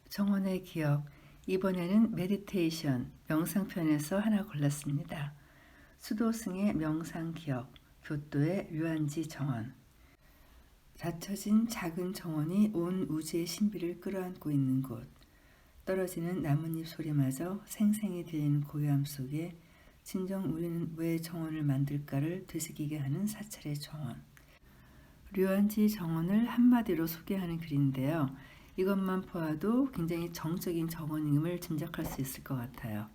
정원의 기억. 이번에는 메디테이션, 명상편에서 하나 골랐습니다. 수도승의 명상 기억, 교토의 류안지 정원. 닫혀진 작은 정원이 온 우주의 신비를 끌어안고 있는 곳. 떨어지는 나뭇잎 소리마저 생생히 들리는 고요함 속에 진정 우리는 왜 정원을 만들까를 되새기게 하는 사찰의 정원. 류안지 정원을 한마디로 소개하는 글인데요. 이것만 보아도 굉장히 정적인 정원임을 짐작할 수 있을 것 같아요.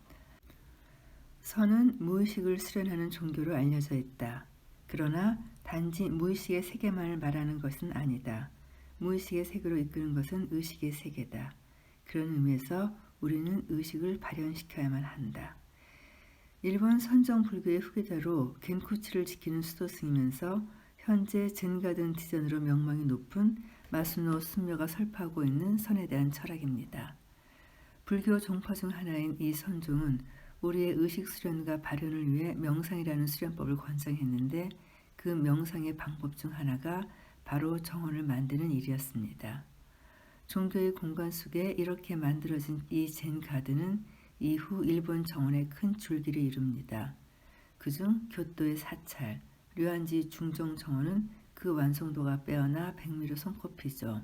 선은 무의식을 수련하는 종교로 알려져 있다. 그러나 단지 무의식의 세계만을 말하는 것은 아니다. 무의식의 세계로 이끄는 것은 의식의 세계다. 그런 의미에서 우리는 의식을 발현시켜야만 한다. 일본 선정 불교의 후계자로 겐쿠치를 지키는 수도승이면서 현재 젠가든 디전으로 명망이 높은 마스노 순묘가 설파하고 있는 선에 대한 철학입니다. 불교 종파 중 하나인 이 선종은 우리의 의식 수련과 발현을 위해 명상이라는 수련법을 권장했는데 그 명상의 방법 중 하나가 바로 정원을 만드는 일이었습니다. 종교의 공간 속에 이렇게 만들어진 이 젠가든은 이후 일본 정원의 큰 줄기를 이룹니다. 그중 교토의 사찰, 류안지 중종 정원은 그 완성도가 빼어나 백미로 손꼽히죠.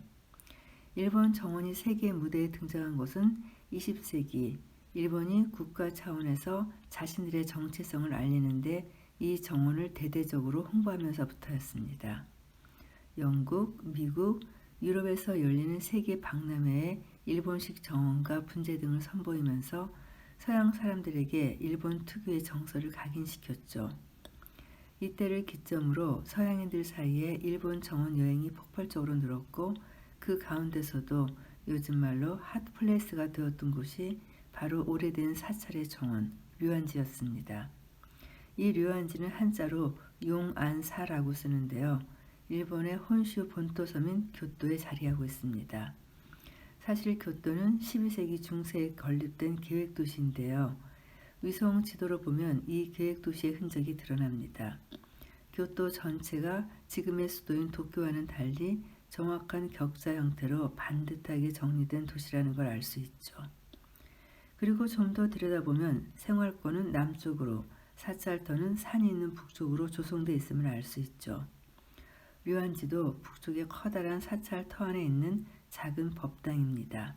일본 정원이 세계 무대에 등장한 것은 20세기 일본이 국가 차원에서 자신들의 정체성을 알리는데 이 정원을 대대적으로 홍보하면서부터였습니다. 영국, 미국, 유럽에서 열리는 세계 박람회에 일본식 정원과 분재 등을 선보이면서 서양 사람들에게 일본 특유의 정서를 각인시켰죠. 이때를 기점으로 서양인들 사이에 일본 정원 여행이 폭발적으로 늘었고 그 가운데서도 요즘 말로 핫플레이스가 되었던 곳이 바로 오래된 사찰의 정원 류안지였습니다. 이 류안지는 한자로 용안사라고 쓰는데요. 일본의 혼슈 본토섬인 교토에 자리하고 있습니다. 사실 교토는 12세기 중세에 건립된 계획도시인데요. 위성 지도로 보면 이 계획도시의 흔적이 드러납니다. 교토 전체가 지금의 수도인 도쿄와는 달리 정확한 격자 형태로 반듯하게 정리된 도시라는 걸 알 수 있죠. 그리고 좀 더 들여다보면 생활권은 남쪽으로, 사찰터는 산이 있는 북쪽으로 조성되어 있음을 알 수 있죠. 류안지도 북쪽의 커다란 사찰터 안에 있는 작은 법당입니다.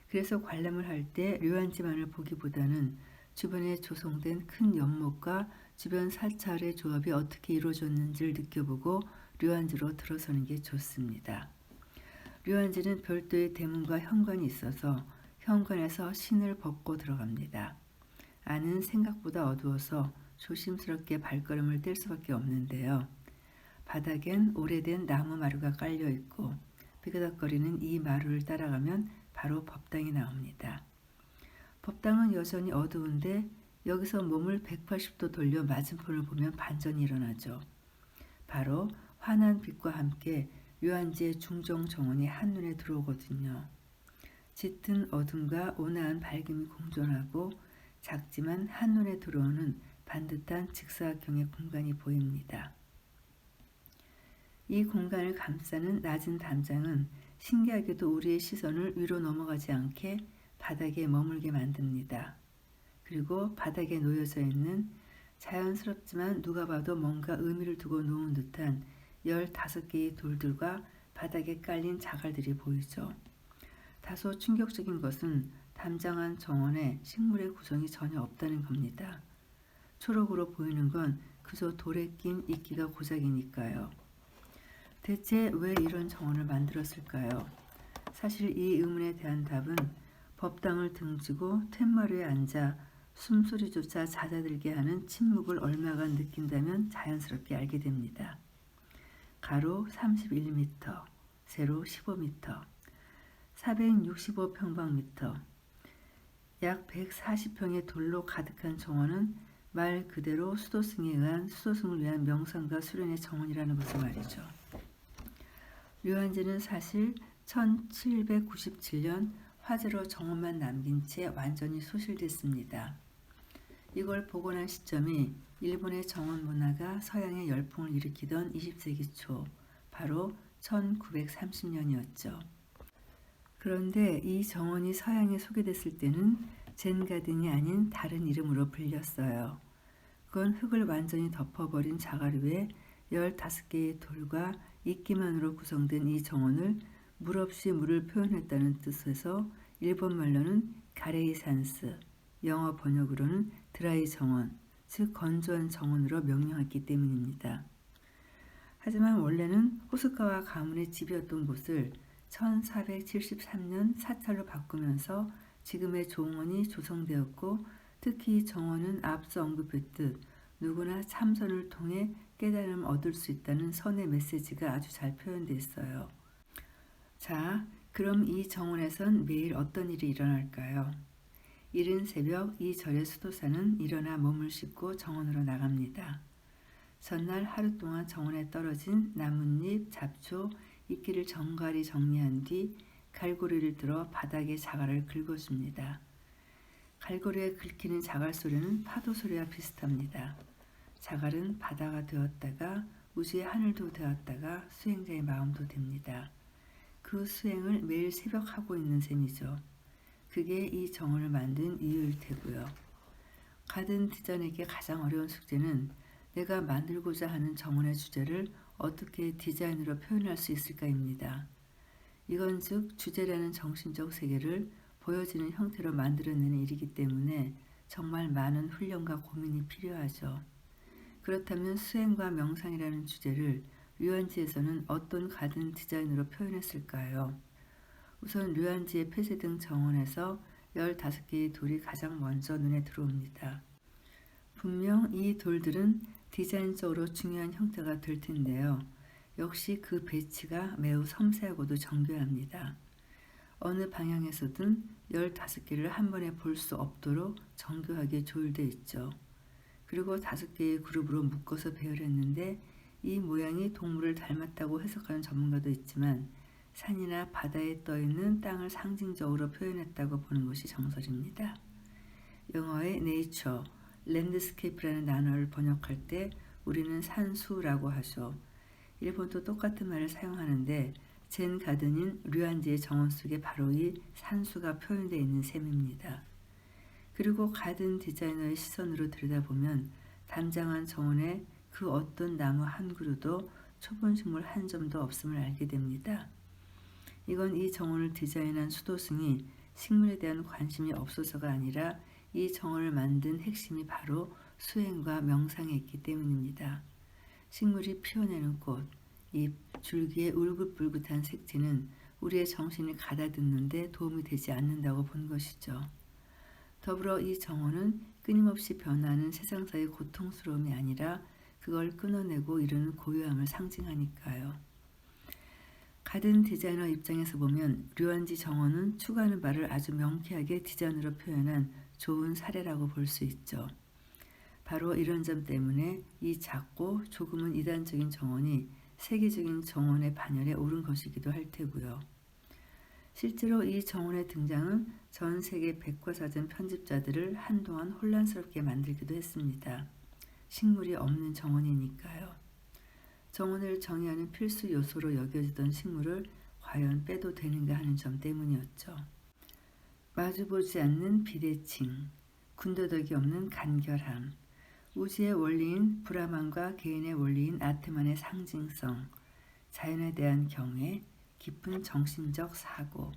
그래서 관람을 할 때 류안지만을 보기보다는 주변에 조성된 큰 연못과 주변 사찰의 조합이 어떻게 이루어졌는지를 느껴보고 류안지로 들어서는 게 좋습니다. 류안지는 별도의 대문과 현관이 있어서 현관에서 신을 벗고 들어갑니다. 안은 생각보다 어두워서 조심스럽게 발걸음을 뗄 수밖에 없는데요. 바닥엔 오래된 나무 마루가 깔려 있고 비그덕거리는 이 마루를 따라가면 바로 법당이 나옵니다. 법당은 여전히 어두운데 여기서 몸을 180도 돌려 맞은편을 보면 반전이 일어나죠. 바로 환한 빛과 함께 류안지의 중정 정원이 한눈에 들어오거든요. 짙은 어둠과 온화한 밝음이 공존하고 작지만 한눈에 들어오는 반듯한 직사각형의 공간이 보입니다. 이 공간을 감싸는 낮은 담장은 신기하게도 우리의 시선을 위로 넘어가지 않게 바닥에 머물게 만듭니다. 그리고 바닥에 놓여져 있는 자연스럽지만 누가 봐도 뭔가 의미를 두고 놓은 듯한 15개의 돌들과 바닥에 깔린 자갈들이 보이죠. 다소 충격적인 것은 담장한 정원에 식물의 구성이 전혀 없다는 겁니다. 초록으로 보이는 건 그저 돌에 낀 이끼가 고작이니까요. 대체 왜 이런 정원을 만들었을까요? 사실 이 의문에 대한 답은 법당을 등지고 툇마루에 앉아 숨소리조차 잦아들게 하는 침묵을 얼마간 느낀다면 자연스럽게 알게 됩니다. 가로 31m, 세로 15m, 465평방미터, 약 140평의 돌로 가득한 정원은 말 그대로 수도승에 의한 수도승을 위한 명상과 수련의 정원이라는 것을 말이죠. 류안지는 사실 1797년 화재로 정원만 남긴 채 완전히 소실됐습니다. 이걸 복원한 시점이 일본의 정원 문화가 서양의 열풍을 일으키던 20세기 초, 바로 1930년이었죠. 그런데 이 정원이 서양에 소개됐을 때는 젠가든이 아닌 다른 이름으로 불렸어요. 그건 흙을 완전히 덮어버린 자갈 위에 15개의 돌과 이끼만으로 구성된 이 정원을 물 없이 물을 표현했다는 뜻에서 일본 말로는 가레이산스, 영어 번역으로는 드라이 정원, 즉 건조한 정원으로 명명했기 때문입니다. 하지만 원래는 호숫가와 가문의 집이었던 곳을 1473년 사찰로 바꾸면서 지금의 종원이 조성되었고, 특히 정원은 앞서 언급했듯 누구나 참선을 통해 깨달음을 얻을 수 있다는 선의 메시지가 아주 잘 표현되어 있어요. 자, 그럼 이 정원에선 매일 어떤 일이 일어날까요? 이른 새벽 이 절의 수도사는 일어나 몸을 씻고 정원으로 나갑니다. 전날 하루 동안 정원에 떨어진 나뭇잎, 잡초, 이끼를 정갈히 정리한 뒤 갈고리를 들어 바닥에 자갈을 긁어줍니다. 갈고리에 긁히는 자갈 소리는 파도 소리와 비슷합니다. 자갈은 바다가 되었다가 우주의 하늘도 되었다가 수행자의 마음도 됩니다. 그 수행을 매일 새벽 하고 있는 셈이죠. 그게 이 정원을 만든 이유일 테고요. 가든 디자인에게 가장 어려운 숙제는 내가 만들고자 하는 정원의 주제를 어떻게 디자인으로 표현할 수 있을까입니다. 이건 즉 주제라는 정신적 세계를 보여지는 형태로 만들어내는 일이기 때문에 정말 많은 훈련과 고민이 필요하죠. 그렇다면 수행과 명상이라는 주제를 류안지에서는 어떤 가든 디자인으로 표현했을까요? 우선 류안지의 폐쇄등 정원에서 15개의 돌이 가장 먼저 눈에 들어옵니다. 분명 이 돌들은 디자인적으로 중요한 형태가 될 텐데요. 역시 그 배치가 매우 섬세하고도 정교합니다. 어느 방향에서든 15개를 한 번에 볼 수 없도록 정교하게 조율되어 있죠. 그리고 5개의 그룹으로 묶어서 배열했는데 이 모양이 동물을 닮았다고 해석하는 전문가도 있지만 산이나 바다에 떠있는 땅을 상징적으로 표현했다고 보는 것이 정설입니다. 영어의 nature, landscape라는 단어를 번역할 때 우리는 산수라고 하죠. 일본도 똑같은 말을 사용하는데 젠 가든인 류안지의 정원 속에 바로 이 산수가 표현되어 있는 셈입니다. 그리고 가든 디자이너의 시선으로 들여다보면 담장한 정원에 그 어떤 나무 한 그루도 초본식물 한 점도 없음을 알게 됩니다. 이건 이 정원을 디자인한 수도승이 식물에 대한 관심이 없어서가 아니라 이 정원을 만든 핵심이 바로 수행과 명상에 있기 때문입니다. 식물이 피어내는 꽃, 잎, 줄기의 울긋불긋한 색채는 우리의 정신을 가다듬는 데 도움이 되지 않는다고 본 것이죠. 더불어 이 정원은 끊임없이 변하는 세상사의 고통스러움이 아니라 그걸 끊어내고 이루는 고요함을 상징하니까요. 가든 디자이너 입장에서 보면 류안지 정원은 추구하는 바를 아주 명쾌하게 디자인으로 표현한 좋은 사례라고 볼 수 있죠. 바로 이런 점 때문에 이 작고 조금은 이단적인 정원이 세계적인 정원의 반열에 오른 것이기도 할 테고요. 실제로 이 정원의 등장은 전 세계 백과사전 편집자들을 한동안 혼란스럽게 만들기도 했습니다. 식물이 없는 정원이니까요. 정원을 정의하는 필수 요소로 여겨지던 식물을 과연 빼도 되는가 하는 점 때문이었죠. 마주보지 않는 비대칭, 군더더기 없는 간결함, 우주의 원리인 브라만과 개인의 원리인 아트만의 상징성, 자연에 대한 경외, 깊은 정신적 사고,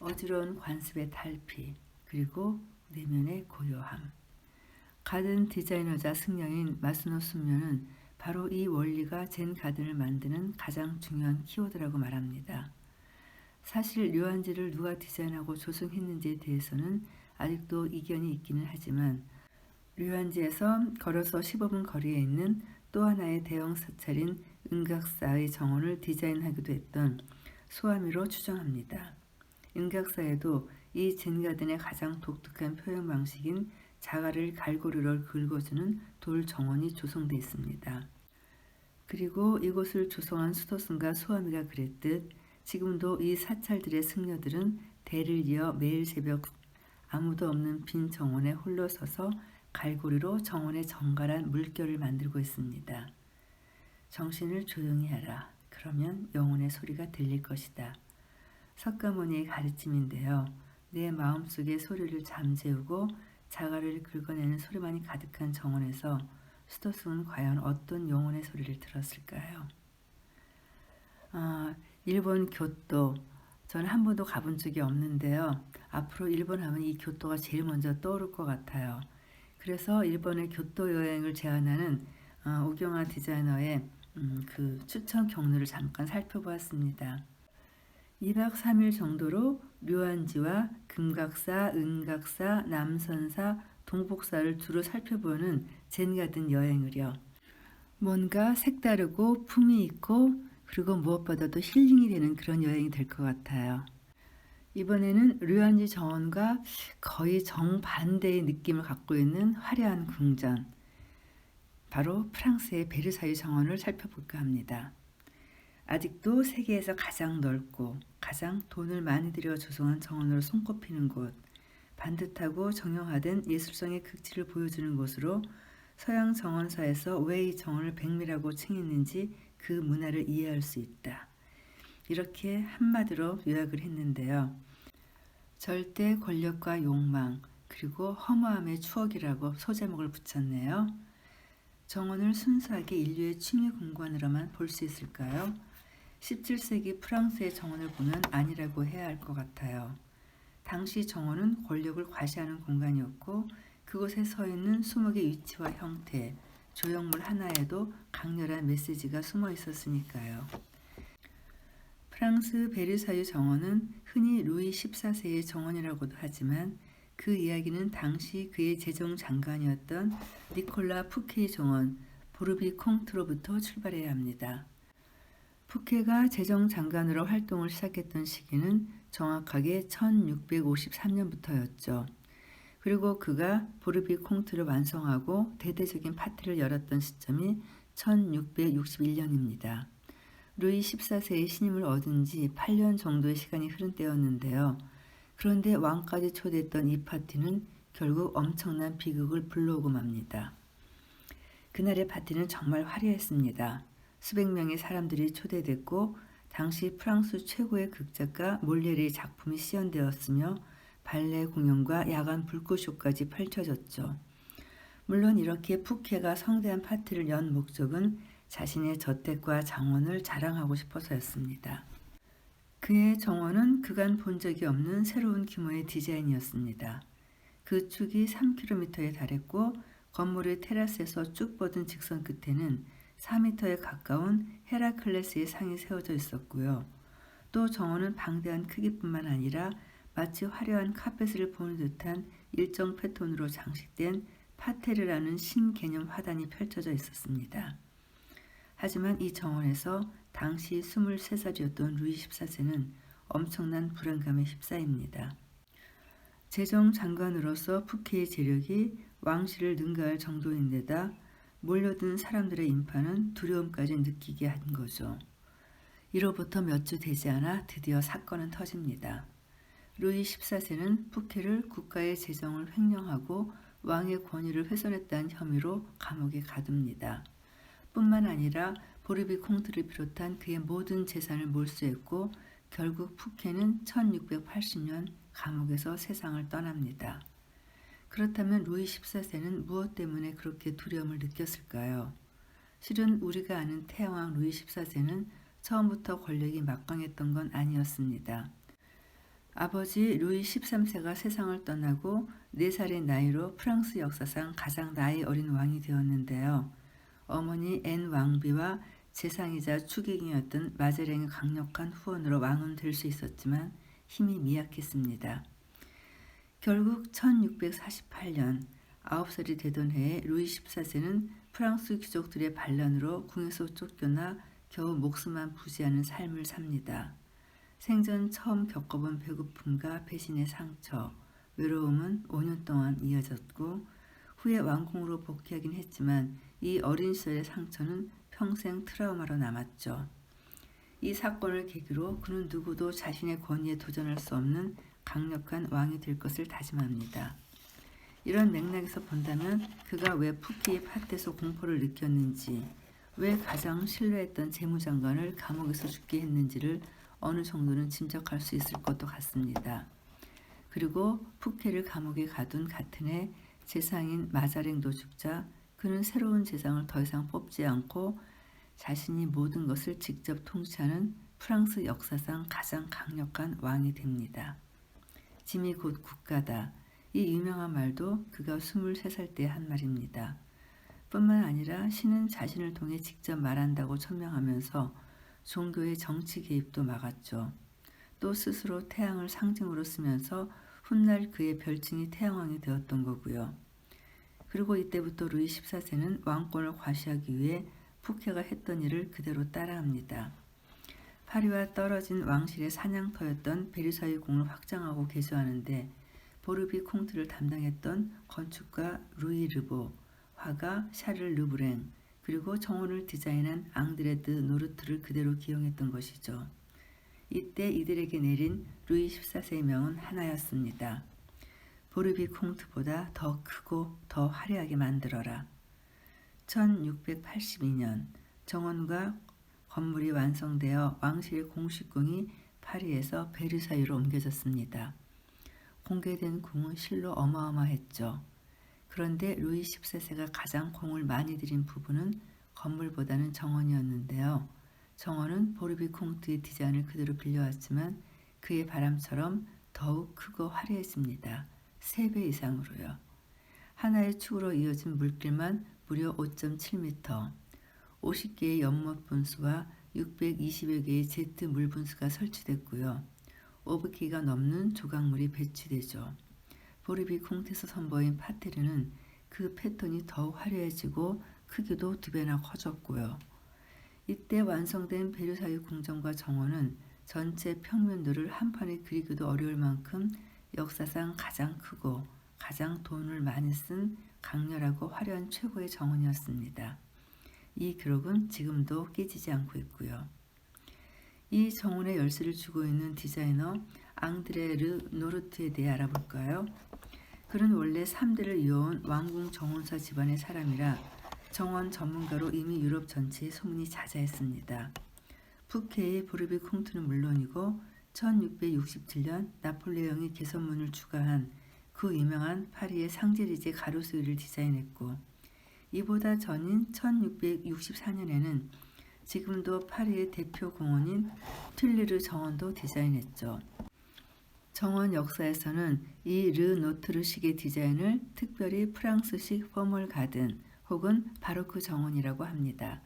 어지러운 관습의 탈피, 그리고 내면의 고요함. 가든 디자이너자 승려인 마스노 순면은 바로 이 원리가 젠 가든을 만드는 가장 중요한 키워드라고 말합니다. 사실 류안지를 누가 디자인하고 조성했는지에 대해서는 아직도 이견이 있기는 하지만 류안지에서 걸어서 15분 거리에 있는 또 하나의 대형 사찰인 은각사의 정원을 디자인하기도 했던 소아미로 추정합니다. 은각사에도 이 젠가든의 가장 독특한 표현 방식인 자갈을 갈고리로 긁어주는 돌 정원이 조성되어 있습니다. 그리고 이곳을 조성한 수도승과 소아미가 그랬듯 지금도 이 사찰들의 승려들은 대를 이어 매일 새벽 아무도 없는 빈 정원에 홀로 서서 갈고리로 정원의 정갈한 물결을 만들고 있습니다. 정신을 조용히 하라. 그러면 영혼의 소리가 들릴 것이다. 석가모니의 가르침인데요. 내 마음속의 소리를 잠재우고 자가를 긁어내는 소리만이 가득한 정원에서 수도승은 과연 어떤 영혼의 소리를 들었을까요? 일본 교토. 저는 한 번도 가본 적이 없는데요. 앞으로 일본 하면 이 교토가 제일 먼저 떠오를 것 같아요. 그래서 일본의 교토 여행을 제안하는 오경화 디자이너의 그 추천 경로를 잠깐 살펴보았습니다. 2박 3일 정도로 묘안지와 금각사, 은각사, 남선사, 동복사를 두루 살펴보는 젠가든 여행을요. 뭔가 색다르고 품위 있고 그리고 무엇보다도 힐링이 되는 그런 여행이 될 것 같아요. 이번에는 류안지 정원과 거의 정반대의 느낌을 갖고 있는 화려한 궁전, 바로 프랑스의 베르사유 정원을 살펴볼까 합니다. 아직도 세계에서 가장 넓고 가장 돈을 많이 들여 조성한 정원으로 손꼽히는 곳, 반듯하고 정형화된 예술성의 극치를 보여주는 곳으로 서양 정원사에서 왜 이 정원을 백미라고 칭했는지 그 문화를 이해할 수 있다. 이렇게 한마디로 요약을 했는데요. 절대 권력과 욕망 그리고 허무함의 추억이라고 소제목을 붙였네요. 정원을 순수하게 인류의 취미 공간으로만 볼 수 있을까요? 17세기 프랑스의 정원을 보면 아니라고 해야 할 것 같아요. 당시 정원은 권력을 과시하는 공간이었고 그곳에 서 있는 수목의 위치와 형태, 조형물 하나에도 강렬한 메시지가 숨어 있었으니까요. 프랑스 베르사유 정원은 흔히 루이 14세의 정원이라고도 하지만 그 이야기는 당시 그의 재정장관이었던 니콜라 푸케의 정원 보르비 콩트로부터 출발해야 합니다. 푸케가 재정장관으로 활동을 시작했던 시기는 정확하게 1653년부터였죠. 그리고 그가 보르비 콩트를 완성하고 대대적인 파티를 열었던 시점이 1661년입니다. 루이 14세의 신임을 얻은 지 8년 정도의 시간이 흐른 때였는데요. 그런데 왕까지 초대했던 이 파티는 결국 엄청난 비극을 불러오고 맙니다. 그날의 파티는 정말 화려했습니다. 수백 명의 사람들이 초대됐고 당시 프랑스 최고의 극작가 몰리에르의 작품이 시연되었으며 발레 공연과 야간 불꽃쇼까지 펼쳐졌죠. 물론 이렇게 푸케가 성대한 파티를 연 목적은 자신의 저택과 정원을 자랑하고 싶어서였습니다. 그의 정원은 그간 본 적이 없는 새로운 규모의 디자인이었습니다. 그 축이 3km에 달했고 건물의 테라스에서 쭉 뻗은 직선 끝에는 4m에 가까운 헤라클레스의 상이 세워져 있었고요. 또 정원은 방대한 크기뿐만 아니라 마치 화려한 카펫을 보는 듯한 일정 패턴으로 장식된 파테르라는 신개념 화단이 펼쳐져 있었습니다. 하지만 이 정원에서 당시 23살이었던 루이 14세는 엄청난 불안감에 휩싸입니다. 재정장관으로서 푸케의 재력이 왕실을 능가할 정도인데다 몰려든 사람들의 인파는 두려움까지 느끼게 한 거죠. 이로부터 몇 주 되지 않아 드디어 사건은 터집니다. 루이 14세는 푸케를 국가의 재정을 횡령하고 왕의 권위를 훼손했다는 혐의로 감옥에 가둡니다. 뿐만 아니라 보르비 콩트를 비롯한 그의 모든 재산을 몰수했고 결국 푸케는 1680년 감옥에서 세상을 떠납니다. 그렇다면 루이 14세는 무엇 때문에 그렇게 두려움을 느꼈을까요? 실은 우리가 아는 태왕 루이 14세는 처음부터 권력이 막강했던 건 아니었습니다. 아버지 루이 13세가 세상을 떠나고 4살의 나이로 프랑스 역사상 가장 나이 어린 왕이 되었는데요. 어머니 앤 왕비와 재상이자 추기경이었던 마제랭의 강력한 후원으로 왕은 될 수 있었지만 힘이 미약했습니다. 결국 1648년 9살이 되던 해에 루이 14세는 프랑스 귀족들의 반란으로 궁에서 쫓겨나 겨우 목숨만 부지하는 삶을 삽니다. 생전 처음 겪어본 배고픔과 배신의 상처, 외로움은 5년 동안 이어졌고 후에 왕궁으로 복귀하긴 했지만 이 어린 시절의 상처는 평생 트라우마로 남았죠. 이 사건을 계기로 그는 누구도 자신의 권위에 도전할 수 없는 강력한 왕이 될 것을 다짐합니다. 이런 맥락에서 본다면 그가 왜 푸케의 팥에서 공포를 느꼈는지, 왜 가장 신뢰했던 재무장관을 감옥에서 죽게 했는지를 어느 정도는 짐작할 수 있을 것도 같습니다. 그리고 푸케를 감옥에 가둔 같은 해 재상인 마자랭도 죽자 그는 새로운 재상을 더 이상 뽑지 않고 자신이 모든 것을 직접 통치하는 프랑스 역사상 가장 강력한 왕이 됩니다. 짐이 곧 국가다. 이 유명한 말도 그가 23살 때 한 말입니다. 뿐만 아니라 신은 자신을 통해 직접 말한다고 천명하면서 종교의 정치 개입도 막았죠. 또 스스로 태양을 상징으로 쓰면서 훗날 그의 별칭이 태양왕이 되었던 거고요. 그리고 이때부터 루이 14세는 왕권을 과시하기 위해 푸케가 했던 일을 그대로 따라합니다. 파리와 떨어진 왕실의 사냥터였던 베르사유 궁을 확장하고 개조하는데 보르비 콩트를 담당했던 건축가 루이 르보, 화가 샤를 르브랭, 그리고 정원을 디자인한 앙드레 드 노르트를 그대로 기용했던 것이죠. 이때 이들에게 내린 루이 14세의 명은 하나였습니다. 보르비 콩트보다 더 크고 더 화려하게 만들어라. 1682년 정원과 건물이 완성되어 왕실의 공식궁이 파리에서 베르사유로 옮겨졌습니다. 공개된 궁은 실로 어마어마했죠. 그런데 루이 14세가 가장 공을 많이 들인 부분은 건물보다는 정원이었는데요. 정원은 보르비 콩트의 디자인을 그대로 빌려왔지만 그의 바람처럼 더욱 크고 화려해집니다. 3배 이상으로요. 하나의 축으로 이어진 물길만 무려 5.7m, 50개의 연못 분수와 620여 개의 제트 물 분수가 설치됐고요. 500개가 넘는 조각물이 배치되죠. 보르비 콩트에서 선보인 파테르는 그 패턴이 더욱 화려해지고 크기도 2배나 커졌고요. 이때 완성된 베르사유 궁전과 정원은 전체 평면도를 한판에 그리기도 어려울 만큼 역사상 가장 크고 가장 돈을 많이 쓴 강렬하고 화려한 최고의 정원이었습니다. 이 기록은 지금도 깨지지 않고 있고요. 이 정원의 열쇠를 쥐고 있는 디자이너 앙드레 르 노르트에 대해 알아볼까요? 그는 원래 3대를 이어온 왕궁 정원사 집안의 사람이라 정원 전문가로 이미 유럽 전체에 소문이 자자했습니다. 푸케의 보르비 콩트는 물론이고 1667년 나폴레옹이 개선문을 추가한 그 유명한 파리의 상제리제 가로수를 디자인했고 이보다 전인 1664년에는 지금도 파리의 대표 공원인 튤리르 정원도 디자인했죠. 정원 역사에서는 이 르노트르식의 디자인을 특별히 프랑스식 포멀 가든 혹은 바로크 정원이라고 합니다.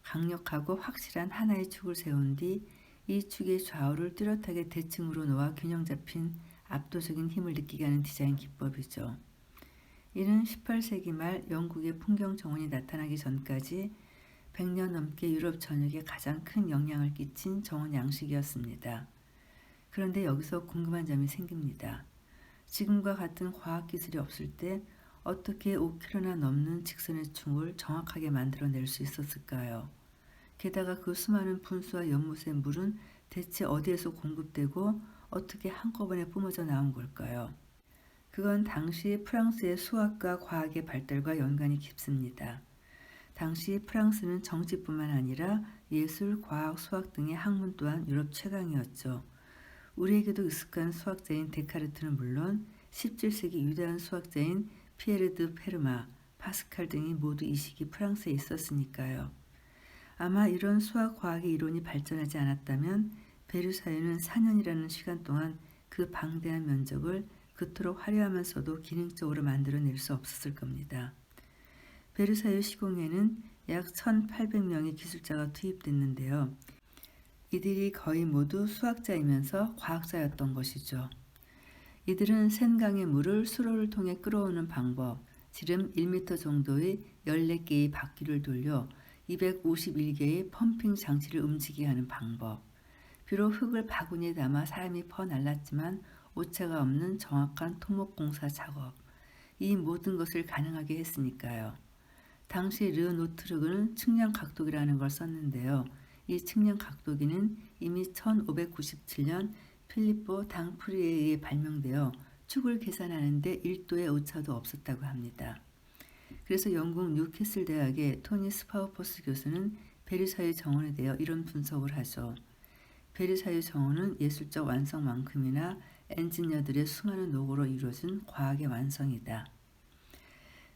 강력하고 확실한 하나의 축을 세운 뒤 이 축의 좌우를 뚜렷하게 대칭으로 놓아 균형 잡힌 압도적인 힘을 느끼게 하는 디자인 기법이죠. 이는 18세기 말 영국의 풍경 정원이 나타나기 전까지 100년 넘게 유럽 전역에 가장 큰 영향을 끼친 정원 양식이었습니다. 그런데 여기서 궁금한 점이 생깁니다. 지금과 같은 과학기술이 없을 때 어떻게 5km나 넘는 직선의 축을 정확하게 만들어낼 수 있었을까요? 게다가 그 수많은 분수와 연못의 물은 대체 어디에서 공급되고 어떻게 한꺼번에 뿜어져 나온 걸까요? 그건 당시 프랑스의 수학과 과학의 발달과 연관이 깊습니다. 당시 프랑스는 정치뿐만 아니라 예술, 과학, 수학 등의 학문 또한 유럽 최강이었죠. 우리에게도 익숙한 수학자인 데카르트는 물론 17세기 위대한 수학자인 피에르 드 페르마, 파스칼 등이 모두 이 시기 프랑스에 있었으니까요. 아마 이런 수학 과학의 이론이 발전하지 않았다면 베르사유는 4년이라는 시간 동안 그 방대한 면적을 그토록 화려하면서도 기능적으로 만들어낼 수 없었을 겁니다. 베르사유 시공에는 약 1800명의 기술자가 투입됐는데요. 이들이 거의 모두 수학자이면서 과학자였던 것이죠. 이들은 센강의 물을 수로를 통해 끌어오는 방법, 지름 1m 정도의 14개의 바퀴를 돌려 251개의 펌핑 장치를 움직이게 하는 방법, 비록 흙을 바구니에 담아 사람이 퍼날랐지만 오차가 없는 정확한 토목공사 작업, 이 모든 것을 가능하게 했으니까요. 당시 르노트르는 측량 각도기라는 걸 썼는데요. 이 측량 각도기는 이미 1597년 필리포 당프리에 의해 발명되어 축을 계산하는 데 1도의 오차도 없었다고 합니다. 그래서 영국 뉴캐슬 대학의 토니 스파우퍼스 교수는 베르사유 정원에 대해 이런 분석을 하죠. 베르사유 정원은 예술적 완성만큼이나 엔지니어들의 수많은 노고로 이루어진 과학의 완성이다.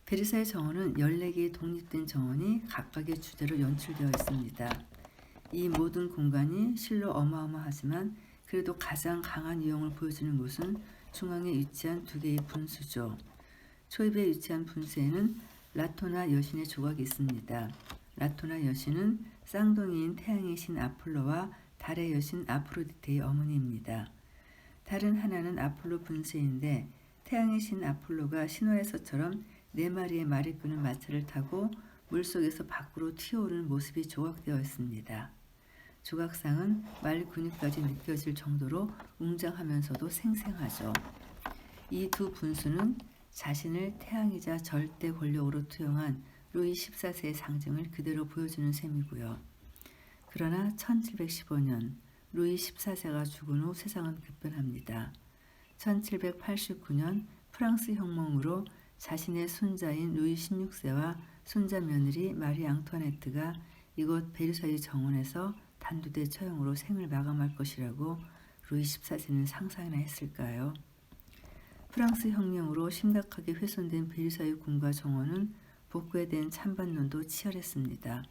베르사유 정원은 14개의 독립된 정원이 각각의 주제로 연출되어 있습니다. 이 모든 공간이 실로 어마어마하지만 그래도 가장 강한 유형을 보여주는 곳은 중앙에 위치한 2개의 분수죠. 초입에 위치한 분수에는 라토나 여신의 조각이 있습니다. 라토나 여신은 쌍둥이인 태양의 신 아폴로와 달의 여신 아프로디테의 어머니입니다. 달은 하나는 아폴로 분수인데 태양의 신 아폴로가 신화에서처럼 4마리의 말이 끄는 마차를 타고 물속에서 밖으로 튀어오르는 모습이 조각되어 있습니다. 조각상은 말 근육까지 느껴질 정도로 웅장하면서도 생생하죠. 이 두 분수는 자신을 태양이자 절대 권력으로 투영한 루이 14세의 상징을 그대로 보여주는 셈이고요. 그러나 1715년 루이 14세가 죽은 후 세상은 급변합니다. 1789년 프랑스 혁명으로 자신의 손자인 루이 16세와 손자 며느리 마리 앙투아네트가 이곳 베르사유 정원에서 단두대 처형으로 생을 마감할 것이라고 루이 14세는 상상이나 했을까요? 프랑스 혁명으로 심각하게 훼손된 베르사유 궁과 정원은 복구에 대한 찬반론도 치열했습니다.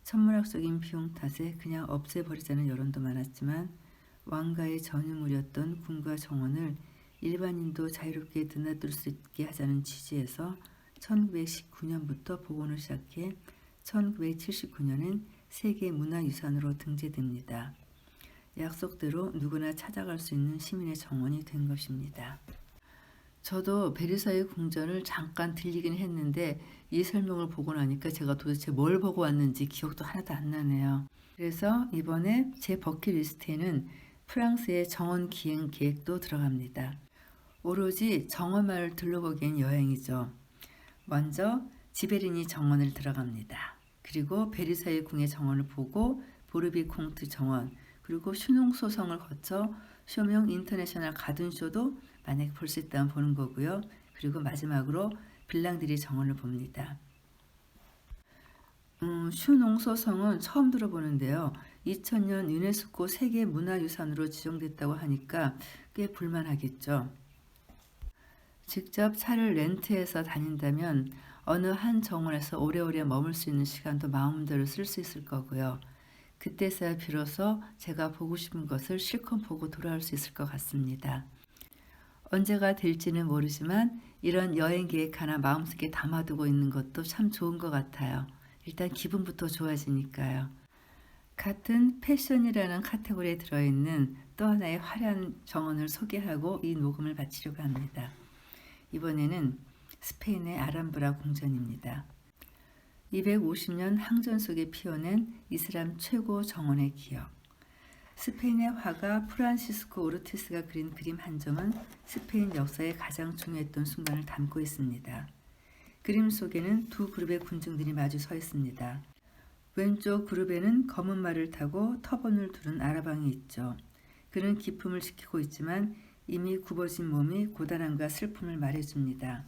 천문학적인 비용 탓에 그냥 없애버리자는 여론도 많았지만 왕가의 전유물이었던 궁과 정원을 일반인도 자유롭게 드나들 수 있게 하자는 취지에서 1919년부터 복원을 시작해 1979년엔 세계 문화유산으로 등재됩니다. 약속대로 누구나 찾아갈 수 있는 시민의 정원이 된 것입니다. 저도 베르사유 궁전을 잠깐 들리긴 했는데 이 설명을 보고 나니까 제가 도대체 뭘 보고 왔는지 기억도 하나도 안 나네요. 그래서 이번에 제 버킷리스트에는 프랑스의 정원 기행 계획도 들어갑니다. 오로지 정원만을 둘러보기엔 여행이죠. 먼저 지베리니 정원을 들어갑니다. 그리고 베르사유 궁의 정원을 보고 보르비 콩트 정원, 그리고 슈농소성을 거쳐 쇼명 인터내셔널 가든쇼도 만약에 볼 수 있다면 보는 거고요. 그리고 마지막으로 빌랑드리 정원을 봅니다. 슈농소성은 처음 들어보는데요. 2000년 유네스코 세계문화유산으로 지정됐다고 하니까 꽤 볼만하겠죠. 직접 차를 렌트해서 다닌다면 어느 한 정원에서 오래오래 머물 수 있는 시간도 마음대로 쓸 수 있을 거고요. 그때서야 비로소 제가 보고 싶은 것을 실컷 보고 돌아올 수 있을 것 같습니다. 언제가 될지는 모르지만 이런 여행 계획 하나 마음속에 담아두고 있는 것도 참 좋은 것 같아요. 일단 기분부터 좋아지니까요. 같은 패션이라는 카테고리에 들어있는 또 하나의 화려한 정원을 소개하고 이 녹음을 마치려고 합니다. 이번에는 스페인의 아람브라 궁전입니다. 250년 항전 속에 피어낸 이슬람 최고 정원의 기억. 스페인의 화가 프란시스코 오르티스가 그린 그림 한 점은 스페인 역사에 가장 중요했던 순간을 담고 있습니다. 그림 속에는 두 그룹의 군중들이 마주 서 있습니다. 왼쪽 그룹에는 검은 말을 타고 터번을 두른 아라방이 있죠. 그는 기품을 지키고 있지만 이미 굽어진 몸이 고단함과 슬픔을 말해줍니다.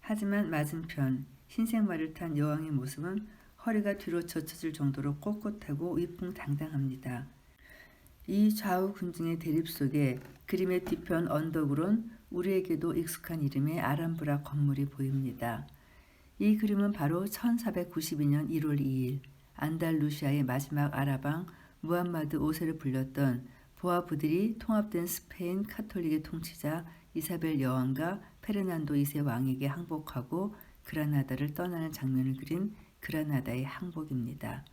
하지만 맞은편 흰색 말을 탄 여왕의 모습은 허리가 뒤로 젖혀질 정도로 꼿꼿하고 위풍당당합니다. 이 좌우 군중의 대립 속에 그림의 뒤편 언덕으론 우리에게도 익숙한 이름의 아람브라 건물이 보입니다. 이 그림은 바로 1492년 1월 2일 안달루시아의 마지막 아라방 무함마드 5세를 불렸던 보아부들이 통합된 스페인 카톨릭의 통치자 이사벨 여왕과 페르난도 2세 왕에게 항복하고 그라나다를 떠나는 장면을 그린 그라나다의 항복입니다.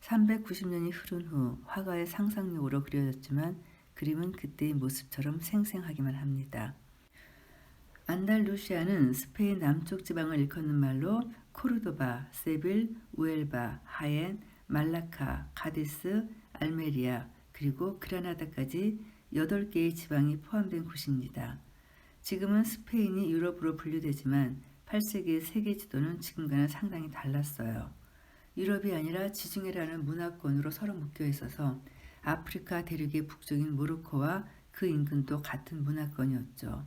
390년이 흐른 후 화가의 상상력으로 그려졌지만 그림은 그때의 모습처럼 생생하기만 합니다. 안달루시아는 스페인 남쪽 지방을 일컫는 말로 코르도바, 세빌, 우엘바, 하엔, 말라카, 가디스, 알메리아, 그리고 그라나다까지 8개의 지방이 포함된 곳입니다. 지금은 스페인이 유럽으로 분류되지만 8세기의 세계 지도는 지금과는 상당히 달랐어요. 유럽이 아니라 지중해라는 문화권으로 서로 묶여 있어서 아프리카 대륙의 북쪽인 모로코와 그 인근도 같은 문화권이었죠.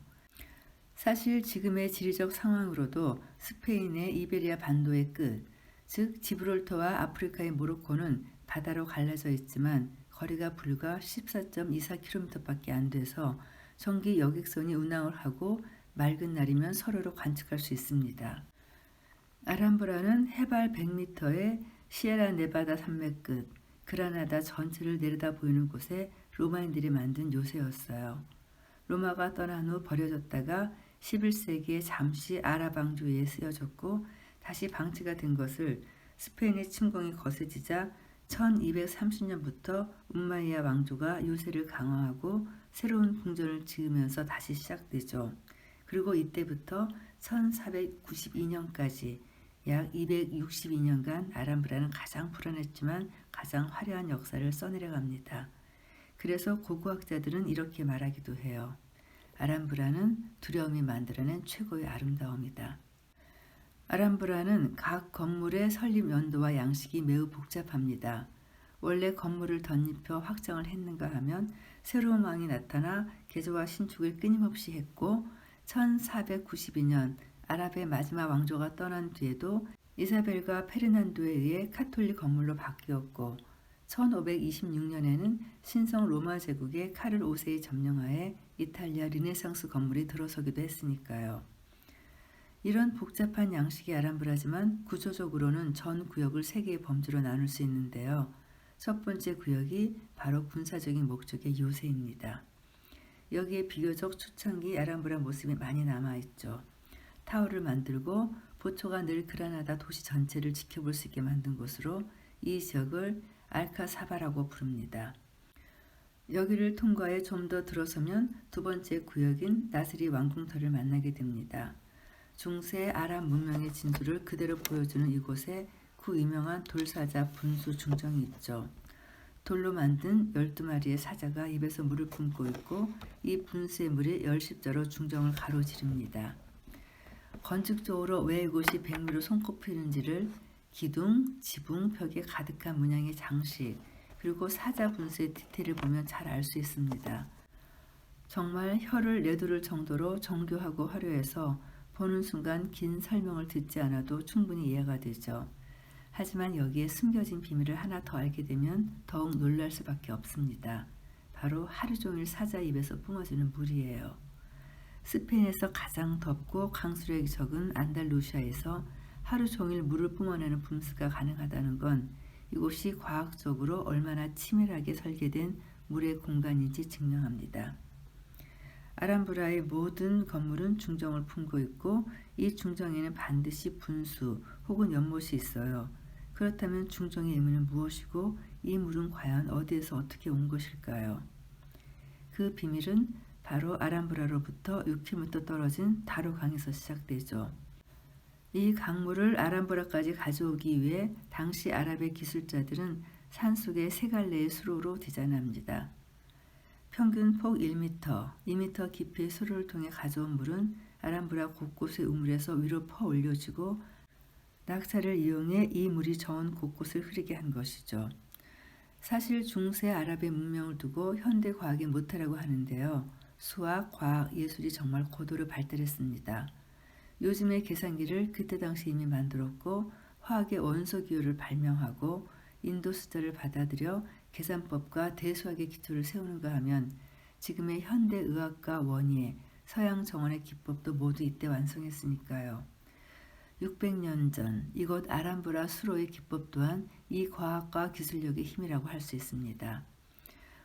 사실 지금의 지리적 상황으로도 스페인의 이베리아 반도의 끝, 즉 지브롤터와 아프리카의 모로코는 바다로 갈라져 있지만 거리가 불과 14.24km밖에 안 돼서 정기 여객선이 운항을 하고 맑은 날이면 서로로 관측할 수 있습니다. 알함브라는 해발 100m의 시에라 네바다 산맥 끝 그라나다 전체를 내려다 보이는 곳에 로마인들이 만든 요새였어요. 로마가 떠난 후 버려졌다가 11세기에 잠시 아랍 왕조에 쓰여졌고 다시 방치가 된 것을 스페인의 침공이 거세지자 1230년부터 움마이야 왕조가 요새를 강화하고 새로운 궁전을 지으면서 다시 시작되죠. 그리고 이때부터 1492년까지 약 262년간 알함브라는 가장 불안했지만 가장 화려한 역사를 써내려갑니다. 그래서 고고학자들은 이렇게 말하기도 해요. 알함브라는 두려움이 만들어낸 최고의 아름다움이다. 알함브라는 각 건물의 설립 연도와 양식이 매우 복잡합니다. 원래 건물을 덧입혀 확장을 했는가 하면 새로운 왕이 나타나 개조와 신축을 끊임없이 했고 1492년 아랍의 마지막 왕조가 떠난 뒤에도 이사벨과 페르난도에 의해 카톨릭 건물로 바뀌었고 1526년에는 신성 로마 제국의 카를 5세의 점령하에 이탈리아 르네상스 건물이 들어서기도 했으니까요. 이런 복잡한 양식의 알함브라지만 구조적으로는 전 구역을 3개의 범주로 나눌 수 있는데요. 첫 번째 구역이 바로 군사적인 목적의 요새입니다. 여기에 비교적 초창기 알함브라 모습이 많이 남아있죠. 타워를 만들고 보초가 늘 그라나다 도시 전체를 지켜볼 수 있게 만든 곳으로 이 지역을 알카사바라고 부릅니다. 여기를 통과해 좀 더 들어서면 두 번째 구역인 나스리 왕궁터를 만나게 됩니다. 중세 아랍 문명의 진수를 그대로 보여주는 이곳에 구유명한 돌사자 분수 중정이 있죠. 돌로 만든 12마리의 사자가 입에서 물을 뿜고 있고 이 분수의 물이 열십자로 중정을 가로지릅니다. 건축적으로 왜 이곳이 백미로 손꼽히는지를 기둥, 지붕, 벽에 가득한 문양의 장식, 그리고 사자 분수의 디테일을 보면 잘 알 수 있습니다. 정말 혀를 내두를 정도로 정교하고 화려해서 보는 순간 긴 설명을 듣지 않아도 충분히 이해가 되죠. 하지만 여기에 숨겨진 비밀을 하나 더 알게 되면 더욱 놀랄 수밖에 없습니다. 바로 하루 종일 사자 입에서 뿜어지는 물이에요. 스페인에서 가장 덥고 강수량이 적은 안달루시아에서 하루 종일 물을 뿜어내는 분수가 가능하다는 건 이곳이 과학적으로 얼마나 치밀하게 설계된 물의 공간인지 증명합니다. 알함브라의 모든 건물은 중정을 품고 있고 이 중정에는 반드시 분수 혹은 연못이 있어요. 그렇다면 중정의 의미는 무엇이고 이 물은 과연 어디에서 어떻게 온 것일까요? 그 비밀은 바로 알함브라로부터 6km 떨어진 다로강에서 시작되죠. 이 강물을 알함브라까지 가져오기 위해 당시 아랍의 기술자들은 산속의 3갈래의 수로로 디자인합니다. 평균 폭 1m, 2m 깊이의 수로를 통해 가져온 물은 알함브라 곳곳의 우물에서 위로 퍼 올려지고 낙차를 이용해 이 물이 저온 곳곳을 흐르게 한 것이죠. 사실 중세 아랍의 문명을 두고 현대 과학이 못하라고 하는데요. 수학, 과학, 예술이 정말 고도로 발달했습니다. 요즘의 계산기를 그때 당시 이미 만들었고 화학의 원소 기호를 발명하고 인도 숫자를 받아들여 계산법과 대수학의 기초를 세우는가 하면 지금의 현대 의학과 원예, 서양 정원의 기법도 모두 이때 완성했으니까요. 600년 전 이곳 알함브라 수로의 기법 또한 이 과학과 기술력의 힘이라고 할 수 있습니다.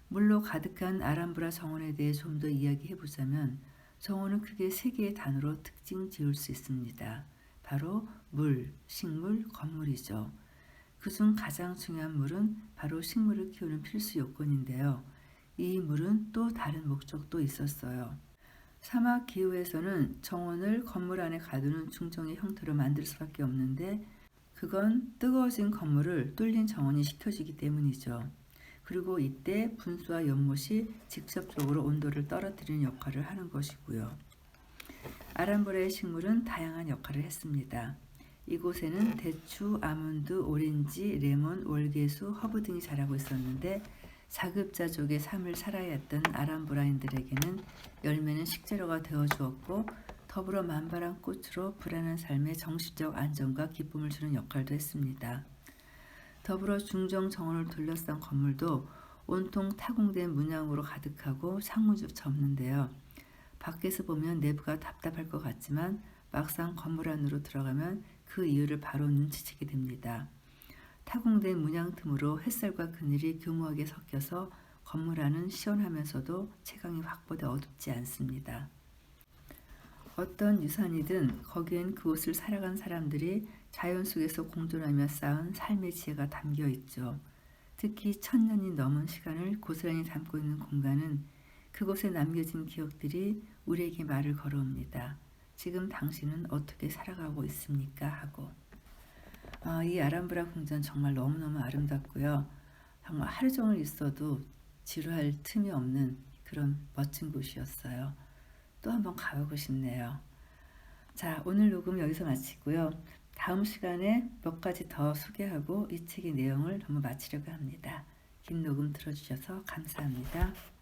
물로 가득한 알함브라 정원에 대해 좀 더 이야기해보자면 정원은 크게 3개의 단어로 특징 지을 수 있습니다. 바로 물, 식물, 건물이죠. 그중 가장 중요한 물은 바로 식물을 키우는 필수 요건인데요. 이 물은 또 다른 목적도 있었어요. 사막 기후에서는 정원을 건물 안에 가두는 중정의 형태로 만들 수밖에 없는데 그건 뜨거워진 건물을 뚫린 정원이 식혀주기 때문이죠. 그리고 이때 분수와 연못이 직접적으로 온도를 떨어뜨리는 역할을 하는 것이고요. 알함브라의 식물은 다양한 역할을 했습니다. 이곳에는 대추, 아몬드, 오렌지, 레몬, 월계수, 허브 등이 자라고 있었는데 자급자족의 삶을 살아야 했던 알함브라인들에게는 열매는 식재료가 되어주었고 더불어 만발한 꽃으로 불안한 삶에 정신적 안정과 기쁨을 주는 역할도 했습니다. 더불어 중정 정원을 둘러싼 건물도 온통 타공된 문양으로 가득하고 창문조차 없는데요. 밖에서 보면 내부가 답답할 것 같지만 막상 건물 안으로 들어가면 그 이유를 바로 눈치채게 됩니다. 타공된 문양 틈으로 햇살과 그늘이 교묘하게 섞여서 건물 안은 시원하면서도 채광이 확보돼 어둡지 않습니다. 어떤 유산이든 거기엔 그곳을 살아간 사람들이 자연 속에서 공존하며 쌓은 삶의 지혜가 담겨 있죠. 특히 1000년이 넘은 시간을 고스란히 담고 있는 공간은 그곳에 남겨진 기억들이 우리에게 말을 걸어옵니다. 지금 당신은 어떻게 살아가고 있습니까? 하고. 이 아람브라 궁전 정말 너무너무 아름답고요. 정말 하루 종일 있어도 지루할 틈이 없는 그런 멋진 곳이었어요. 또 한번 가보고 싶네요. 자, 오늘 녹음 여기서 마치고요. 다음 시간에 몇 가지 더 소개하고 이 책의 내용을 한번 마치려고 합니다. 긴 녹음 들어주셔서 감사합니다.